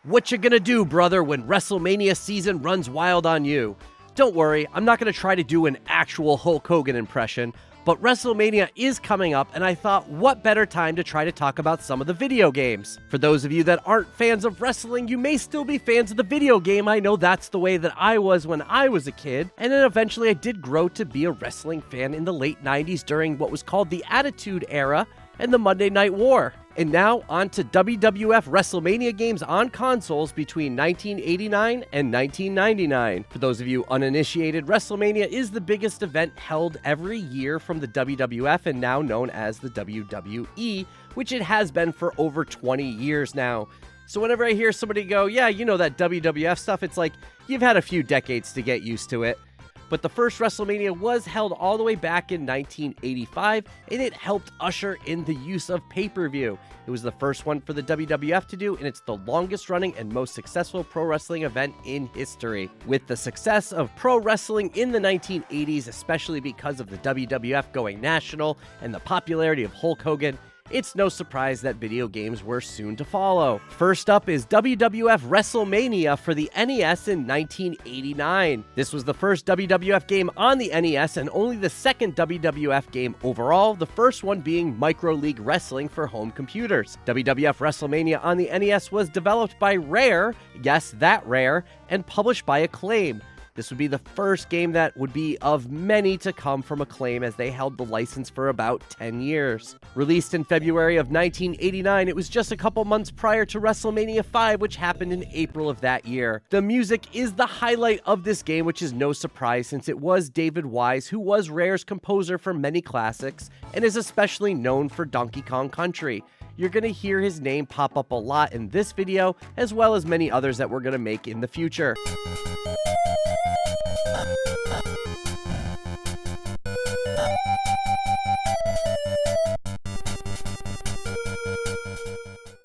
What you gonna do, brother, when WrestleMania season runs wild on you? Don't worry, I'm not gonna try to do an actual Hulk Hogan impression, but WrestleMania is coming up, and I thought, what better time to try to talk about some of the video games? For those of you that aren't fans of wrestling, you may still be fans of the video game. I know that's the way that I was when I was a kid, and then eventually I did grow to be a wrestling fan in the late 90s during what was called the Attitude Era and the Monday Night War. And now, on to WWF Wrestlemania games on consoles between 1989 and 1999. For those of you uninitiated, Wrestlemania is the biggest event held every year from the WWF and now known as the WWE, which it has been for over 20 years now. So whenever I hear somebody go, yeah, you know that WWF stuff, it's like, you've had a few decades to get used to it. But the first WrestleMania was held all the way back in 1985, and it helped usher in the use of pay-per-view. It was the first one for the WWF to do, and it's the longest-running and most successful pro wrestling event in history. With the success of pro wrestling in the 1980s, especially because of the WWF going national and the popularity of Hulk Hogan, it's no surprise that video games were soon to follow. First up is WWF Wrestlemania for the NES in 1989. This was the first WWF game on the NES and only the second WWF game overall, the first one being Micro League Wrestling for home computers. WWF Wrestlemania on the NES was developed by Rare, yes, that Rare, and published by Acclaim. This would be the first game that would be of many to come from Acclaim, as they held the license for about 10 years. Released in February of 1989, it was just a couple months prior to WrestleMania 5, which happened in April of that year. The music is the highlight of this game, which is no surprise since it was David Wise, who was Rare's composer for many classics and is especially known for Donkey Kong Country. You're going to hear his name pop up a lot in this video, as well as many others that we're going to make in the future.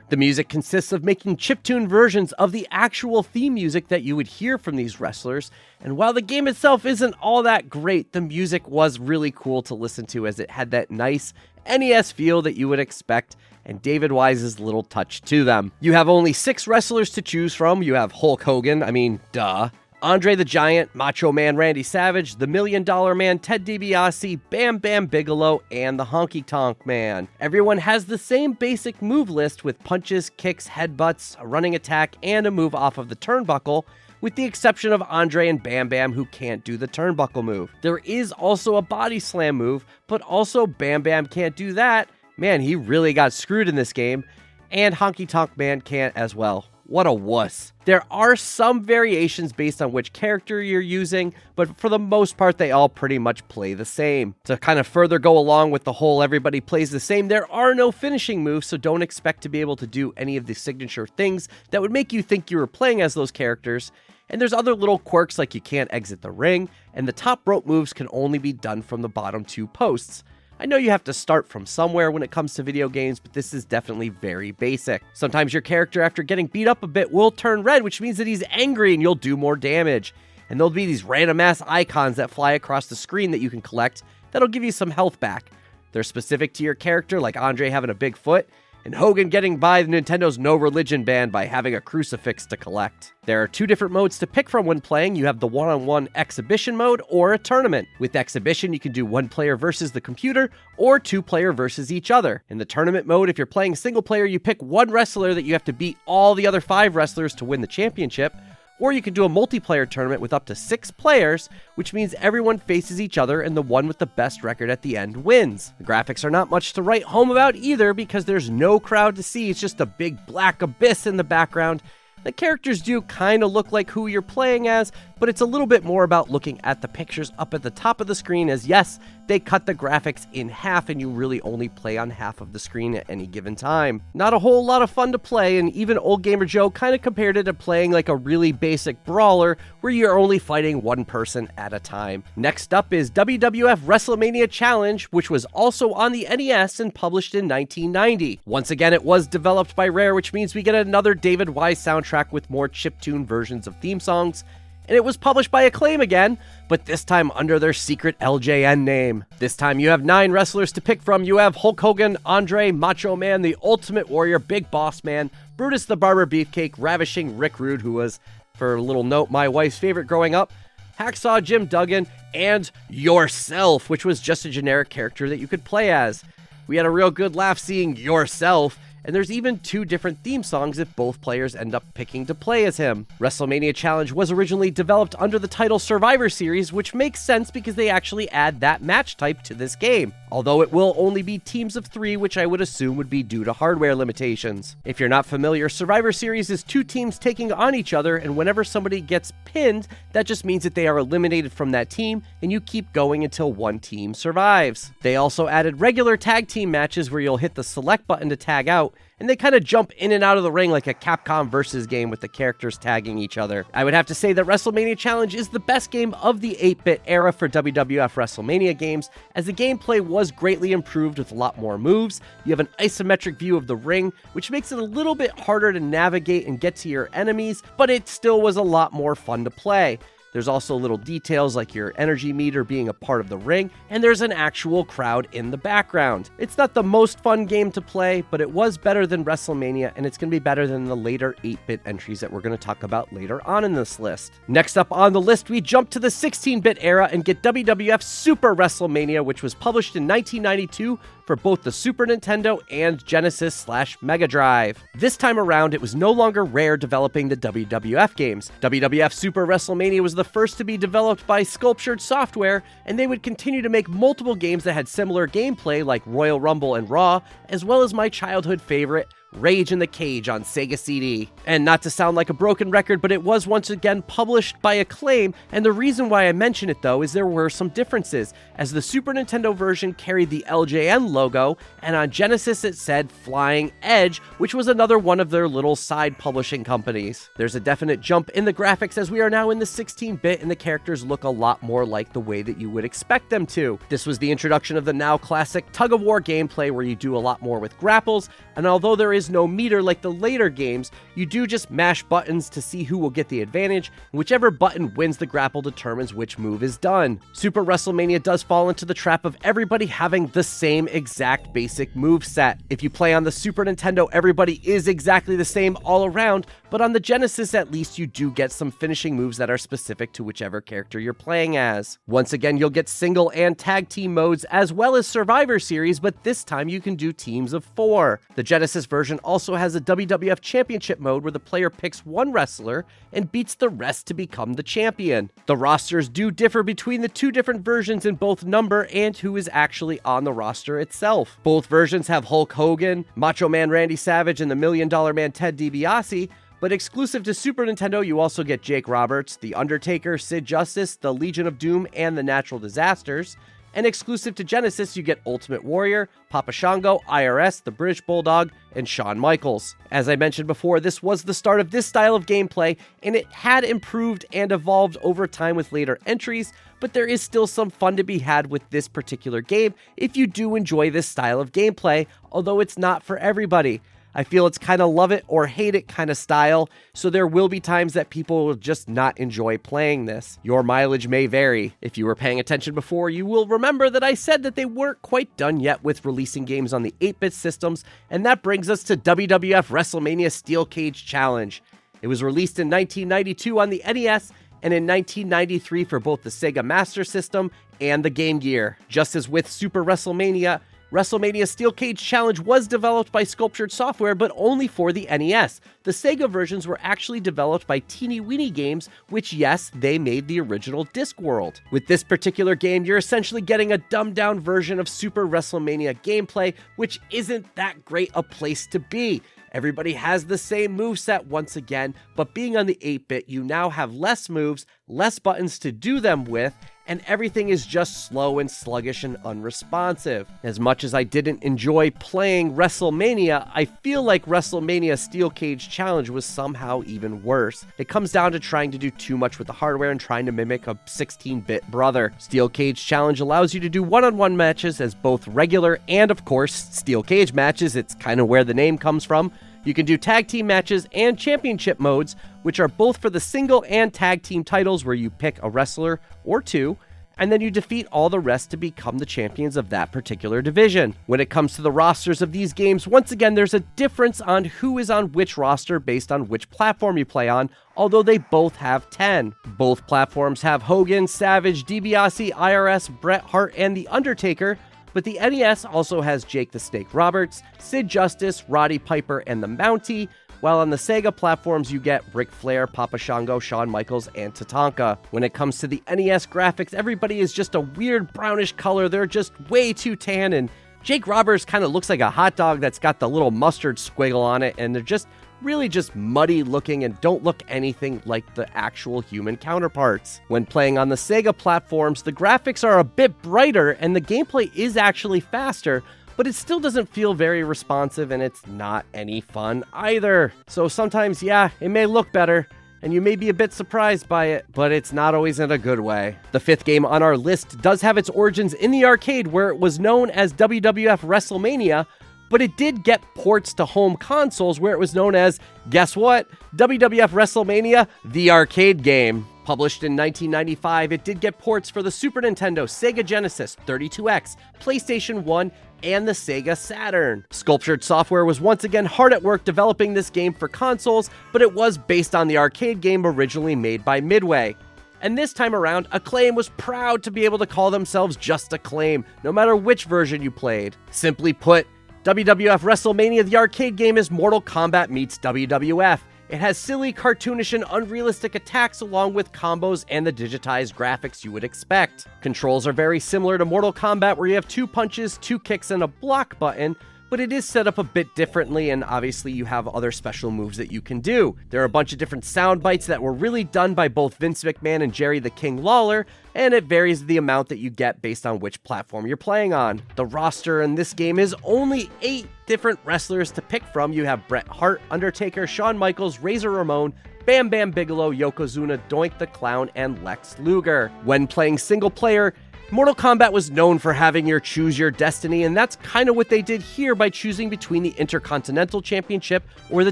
The music consists of making chiptune versions of the actual theme music that you would hear from these wrestlers, and while the game itself isn't all that great, the music was really cool to listen to as it had that nice NES feel that you would expect, and David Wise's little touch to them. You have only 6 wrestlers to choose from. You have Hulk Hogan, duh. Andre the Giant, Macho Man Randy Savage, the $1 Million Man Ted DiBiase, Bam Bam Bigelow, and the Honky Tonk Man. Everyone has the same basic move list with punches, kicks, headbutts, a running attack, and a move off of the turnbuckle, with the exception of Andre and Bam Bam, who can't do the turnbuckle move. There is also a body slam move, but also Bam Bam can't do that. Man, he really got screwed in this game, and Honky Tonk Man can't as well. What a wuss. There are some variations based on which character you're using, but for the most part, they all pretty much play the same. To kind of further go along with the whole everybody plays the same, there are no finishing moves, so don't expect to be able to do any of the signature things that would make you think you were playing as those characters. And there's other little quirks like you can't exit the ring, and the top rope moves can only be done from the bottom 2 posts. I know you have to start from somewhere when it comes to video games, but this is definitely very basic. Sometimes your character, after getting beat up a bit, will turn red, which means that he's angry and you'll do more damage. And there'll be these random ass icons that fly across the screen that you can collect that'll give you some health back. They're specific to your character, like Andre having a big foot, and Hogan getting by the Nintendo's No Religion ban by having a crucifix to collect. There are 2 different modes to pick from when playing. You have the one-on-one exhibition mode or a tournament. With exhibition, you can do 1 player versus the computer or 2 player versus each other. In the tournament mode, if you're playing single player, you pick 1 wrestler that you have to beat all the other 5 wrestlers to win the championship. Or you can do a multiplayer tournament with up to 6 players, which means everyone faces each other and the one with the best record at the end wins. The graphics are not much to write home about either because there's no crowd to see, it's just a big black abyss in the background. The characters do kind of look like who you're playing as, but it's a little bit more about looking at the pictures up at the top of the screen, as yes, they cut the graphics in half and you really only play on half of the screen at any given time. Not a whole lot of fun to play, and even Old Gamer Joe kind of compared it to playing like a really basic brawler where you're only fighting 1 person at a time. Next up is WWF Wrestlemania Challenge, which was also on the NES and published in 1990. Once again, it was developed by Rare, which means we get another David Wise soundtrack with more chiptune versions of theme songs. And it was published by Acclaim again, but this time under their secret LJN name. This time you have 9 wrestlers to pick from. You have Hulk Hogan, Andre, Macho Man, the Ultimate Warrior, Big Boss Man, Brutus the Barber Beefcake, Ravishing Rick Rude, who was, for a little note, my wife's favorite growing up, Hacksaw Jim Duggan, and Yourself, which was just a generic character that you could play as. We had a real good laugh seeing Yourself, and there's even 2 different theme songs if both players end up picking to play as him. Wrestlemania Challenge was originally developed under the title Survivor Series, which makes sense because they actually add that match type to this game, although it will only be teams of 3, which I would assume would be due to hardware limitations. If you're not familiar, Survivor Series is 2 teams taking on each other, and whenever somebody gets pinned, that just means that they are eliminated from that team, and you keep going until one team survives. They also added regular tag team matches where you'll hit the select button to tag out, and they kind of jump in and out of the ring like a Capcom versus game with the characters tagging each other. I would have to say that Wrestlemania Challenge is the best game of the 8-bit era for WWF Wrestlemania games, as the gameplay was greatly improved with a lot more moves. You have an isometric view of the ring, which makes it a little bit harder to navigate and get to your enemies, but it still was a lot more fun to play. There's also little details like your energy meter being a part of the ring, and there's an actual crowd in the background. It's not the most fun game to play, but it was better than Wrestlemania, and it's going to be better than the later 8-bit entries that we're going to talk about later on in this list. Next up on the list, we jump to the 16-bit era and get WWF Super Wrestlemania, which was published in 1992 for both the Super Nintendo and Genesis/Mega Drive. This time around, it was no longer Rare developing the WWF games. WWF Super Wrestlemania was the first to be developed by Sculptured Software, and they would continue to make multiple games that had similar gameplay like Royal Rumble and Raw, as well as my childhood favorite, Rage in the Cage on Sega CD. And not to sound like a broken record, but it was once again published by Acclaim, and the reason why I mention it though is there were some differences, as the Super Nintendo version carried the LJN logo, and on Genesis it said Flying Edge, which was another one of their little side publishing companies. There's a definite jump in the graphics as we are now in the 16-bit, and the characters look a lot more like the way that you would expect them to. This was the introduction of the now classic tug-of-war gameplay where you do a lot more with grapples, and although there is no meter like the later games, you do just mash buttons to see who will get the advantage, and whichever button wins the grapple determines which move is done. Super WrestleMania does fall into the trap of everybody having the same exact basic move set. If you play on the Super Nintendo, everybody is exactly the same all around, but on the Genesis at least you do get some finishing moves that are specific to whichever character you're playing as. Once again, you'll get single and tag team modes as well as Survivor Series, but this time you can do teams of 4. The Genesis version also has a WWF Championship mode where the player picks one wrestler and beats the rest to become the champion. The rosters do differ between the 2 different versions in both number and who is actually on the roster itself. Both versions have Hulk Hogan, Macho Man Randy Savage, and the $1 Million Man Ted DiBiase, but exclusive to Super Nintendo, you also get Jake Roberts, The Undertaker, Sid Justice, the Legion of Doom, and the Natural Disasters. And exclusive to Genesis, you get Ultimate Warrior, Papa Shango, IRS, the British Bulldog, and Shawn Michaels. As I mentioned before, this was the start of this style of gameplay, and it had improved and evolved over time with later entries, but there is still some fun to be had with this particular game if you do enjoy this style of gameplay, although it's not for everybody. I feel it's kind of love it or hate it kind of style, so there will be times that people will just not enjoy playing this. Your mileage may vary. If you were paying attention before, you will remember that I said that they weren't quite done yet with releasing games on the 8-bit systems, and that brings us to WWF Wrestlemania Steel Cage Challenge. It was released in 1992 on the NES, and in 1993 for both the Sega Master System and the Game Gear. Just as with Super WrestleMania, WrestleMania Steel Cage Challenge was developed by Sculptured Software, but only for the NES. The Sega versions were actually developed by Teeny Weeny Games, which, yes, they made the original Discworld. With this particular game, you're essentially getting a dumbed-down version of Super WrestleMania gameplay, which isn't that great a place to be. Everybody has the same moveset once again, but being on the 8-bit, you now have less moves, less buttons to do them with, and everything is just slow and sluggish and unresponsive. As much as I didn't enjoy playing Wrestlemania, I feel like Wrestlemania Steel Cage Challenge was somehow even worse. It comes down to trying to do too much with the hardware and trying to mimic a 16-bit brother. Steel Cage Challenge allows you to do one-on-one matches as both regular and, of course, Steel Cage matches. It's kind of where the name comes from. You can do tag team matches and championship modes, which are both for the single and tag team titles where you pick a wrestler or 2, and then you defeat all the rest to become the champions of that particular division. When it comes to the rosters of these games, once again, there's a difference on who is on which roster based on which platform you play on, although they both have 10. Both platforms have Hogan, Savage, DiBiase, IRS, Bret Hart, and The Undertaker, but the NES also has Jake the Snake Roberts, Sid Justice, Roddy Piper, and the Mountie, while on the Sega platforms you get Ric Flair, Papa Shango, Shawn Michaels, and Tatanka. When it comes to the NES graphics, everybody is just a weird brownish color. They're just way too tan, and Jake Roberts kind of looks like a hot dog that's got the little mustard squiggle on it, and they're just really just muddy looking and don't look anything like the actual human counterparts. When playing on the Sega platforms, the graphics are a bit brighter and the gameplay is actually faster, but it still doesn't feel very responsive and it's not any fun either. So sometimes, yeah, it may look better, and you may be a bit surprised by it, but it's not always in a good way. The fifth game on our list does have its origins in the arcade, where it was known as WWF Wrestlemania, but it did get ports to home consoles where it was known as, guess what? WWF Wrestlemania, the arcade game. Published in 1995, it did get ports for the Super Nintendo, Sega Genesis, 32X, PlayStation 1, and the Sega Saturn. Sculptured Software was once again hard at work developing this game for consoles, but it was based on the arcade game originally made by Midway. And this time around, Acclaim was proud to be able to call themselves just Acclaim, no matter which version you played. Simply put, WWF Wrestlemania, the arcade game, is Mortal Kombat meets WWF. It has silly, cartoonish, and unrealistic attacks along with combos and the digitized graphics you would expect. Controls are very similar to Mortal Kombat, where you have 2 punches, 2 kicks, and a block button, but it is set up a bit differently, and obviously you have other special moves that you can do. There are a bunch of different sound bites that were really done by both Vince McMahon and Jerry the King Lawler, and it varies the amount that you get based on which platform you're playing on. The roster in this game is only 8 different wrestlers to pick from. You have Bret Hart, Undertaker, Shawn Michaels, Razor Ramon, Bam Bam Bigelow, Yokozuna, Doink the Clown, and Lex Luger. When playing single player, Mortal Kombat was known for having your choose your destiny, and that's kind of what they did here by choosing between the Intercontinental Championship or the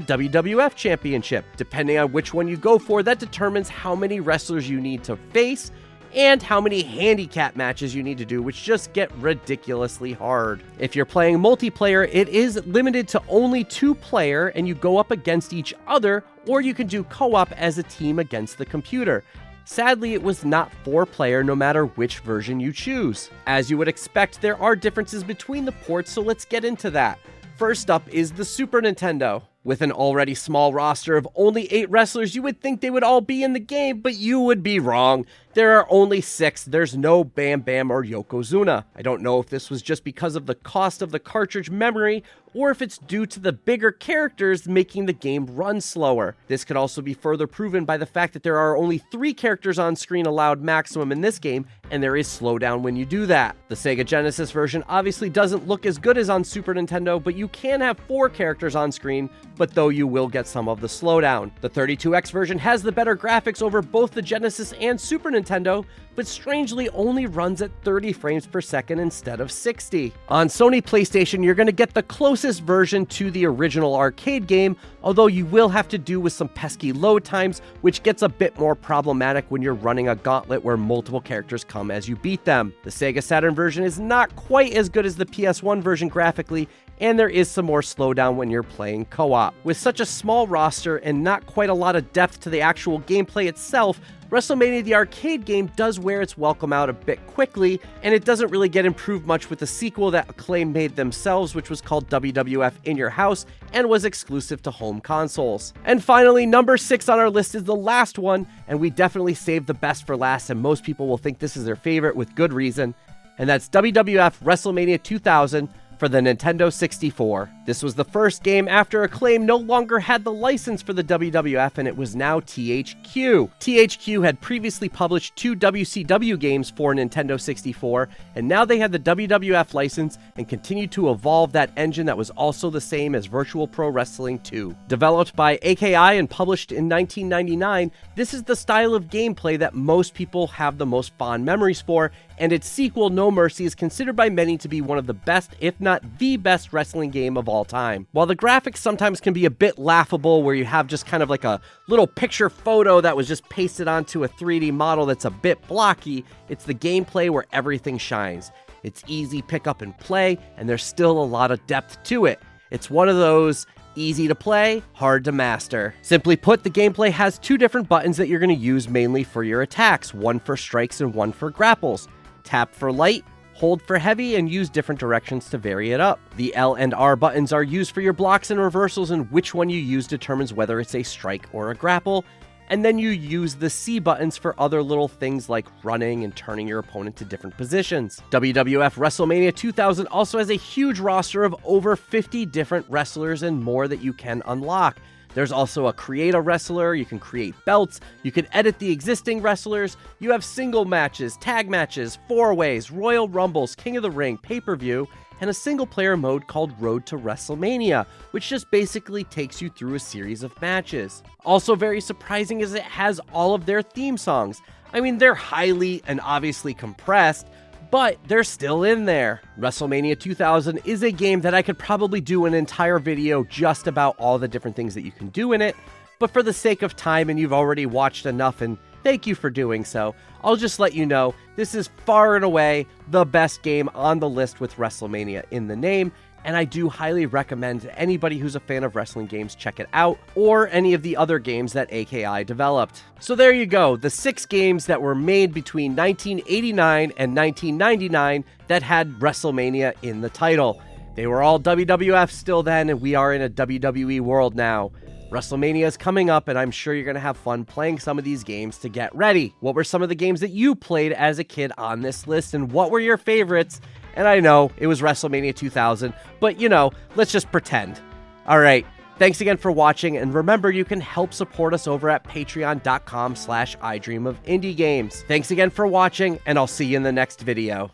WWF Championship. Depending on which one you go for, that determines how many wrestlers you need to face and how many handicap matches you need to do, which just get ridiculously hard. If you're playing multiplayer, it is limited to only 2-player, and you go up against each other, or you can do co-op as a team against the computer. Sadly, it was not 4-player no matter which version you choose. As you would expect, there are differences between the ports, so let's get into that. First up is the Super Nintendo. With an already small roster of only 8 wrestlers, you would think they would all be in the game, but you would be wrong. There are only 6. There's no Bam Bam or Yokozuna. I don't know if this was just because of the cost of the cartridge memory, or if it's due to the bigger characters making the game run slower. This could also be further proven by the fact that there are only 3 characters on screen allowed maximum in this game, and there is slowdown when you do that. The Sega Genesis version obviously doesn't look as good as on Super Nintendo, but you can have 4 characters on screen, but though you will get some of the slowdown. The 32X version has the better graphics over both the Genesis and Super Nintendo, but strangely only runs at 30 frames per second instead of 60. On Sony PlayStation, you're going to get the closest version to the original arcade game, although you will have to do with some pesky load times, which gets a bit more problematic when you're running a gauntlet where multiple characters come as you beat them. The Sega Saturn version is not quite as good as the PS1 version graphically, and there is some more slowdown when you're playing co-op. With such a small roster and not quite a lot of depth to the actual gameplay itself, WrestleMania the arcade game does wear its welcome out a bit quickly, and it doesn't really get improved much with the sequel that Acclaim made themselves, which was called WWF In Your House and was exclusive to home consoles. And finally, number 6 on our list is the last one, and we definitely saved the best for last, and most people will think this is their favorite with good reason, and that's WWF Wrestlemania 2000 for the Nintendo 64. This was the first game after Acclaim no longer had the license for the WWF, and it was now THQ. THQ had previously published 2 WCW games for Nintendo 64, and now they had the WWF license and continued to evolve that engine that was also the same as Virtual Pro Wrestling 2. Developed by AKI and published in 1999, this is the style of gameplay that most people have the most fond memories for, and its sequel, No Mercy, is considered by many to be one of the best, if not the best, wrestling game of all time. While the graphics sometimes can be a bit laughable, where you have just kind of like a little picture photo that was just pasted onto a 3D model that's a bit blocky, it's the gameplay where everything shines. It's easy pick up and play, and there's still a lot of depth to it. It's one of those easy to play, hard to master. Simply put, the gameplay has two different buttons that you're going to use mainly for your attacks, one for strikes and one for grapples. Tap for light, hold for heavy, and use different directions to vary it up. The L and R buttons are used for your blocks and reversals, and which one you use determines whether it's a strike or a grapple. And then you use the C buttons for other little things like running and turning your opponent to different positions. WWF Wrestlemania 2000 also has a huge roster of over 50 different wrestlers and more that you can unlock. There's also a create a wrestler, you can create belts, you can edit the existing wrestlers, you have single matches, tag matches, four-ways, Royal Rumbles, King of the Ring, pay-per-view, and a single-player mode called Road to Wrestlemania, which just basically takes you through a series of matches. Also very surprising is it has all of their theme songs. I mean, they're highly and obviously compressed, but they're still in there. Wrestlemania 2000 is a game that I could probably do an entire video just about all the different things that you can do in it, but for the sake of time, and you've already watched enough, and thank you for doing so, I'll just let you know this is far and away the best game on the list with Wrestlemania in the name, and I do highly recommend to anybody who's a fan of wrestling games check it out, or any of the other games that AKI developed. So there you go, the 6 games that were made between 1989 and 1999 that had Wrestlemania in the title. They were all WWF still then, and we are in a WWE world now. Wrestlemania is coming up, and I'm sure you're going to have fun playing some of these games to get ready. What were some of the games that you played as a kid on this list, and what were your favorites? And I know it was Wrestlemania 2000, but you know, let's just pretend. All right, thanks again for watching, and remember you can help support us over at patreon.com/idreamofindiegames. Thanks again for watching, and I'll see you in the next video.